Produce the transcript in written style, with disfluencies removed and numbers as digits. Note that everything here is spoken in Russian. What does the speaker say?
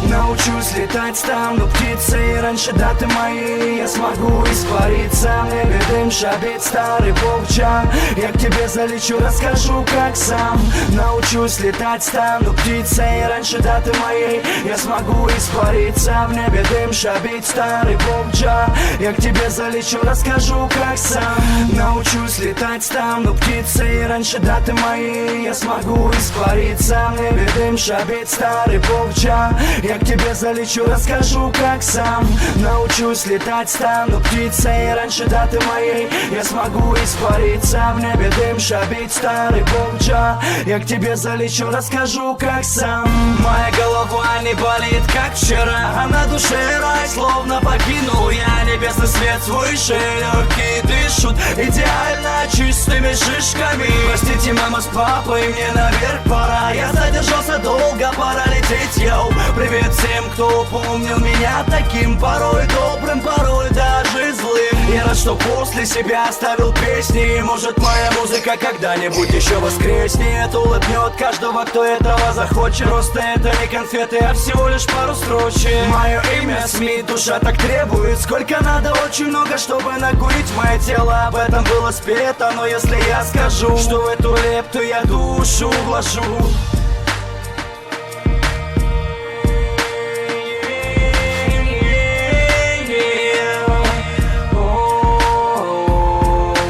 Научусь летать, стану птицей. Раньше даты моей я смогу испариться. В небе дым шабит старый волчан. Я к тебе залечу, расскажу как сам. Научусь летать, стану птицей. Раньше даты моей я смогу испариться. В небе дым шабит старый волчан. Я к тебе залечу, расскажу как сам. Научусь летать, стану птицей. Раньше даты моей я смогу испариться. В небе дым шабит старый волчан. Я к тебе залечу, расскажу как сам. Научусь летать, стану птицей. Раньше даты моей я смогу испариться. В небе дым шабит старый волчан. Я к тебе залечу, расскажу как сам. Моя голова не болит как вчера, а на душе рай словно покинул я. Небесный свет свыше, легкие дышут идеально чистыми шишками. Простите, мама с папой, мне наверх пора. Я задержался долго, пора лететь, йоу. Привет всем, кто помнил меня таким, порой добрым, порой даже злым. Я рад, что после себя оставил песни. Может, моя музыка когда-нибудь еще воскреснет, улыбнет каждого, кто этого захочет. Просто это не конфеты, а всего лишь пару строчек. Мое имя СМИ, душа так требует. Сколько надо, очень много, чтобы накурить мое тело. Об этом было спето, но если я скажу, что в эту лепту я душу вложу,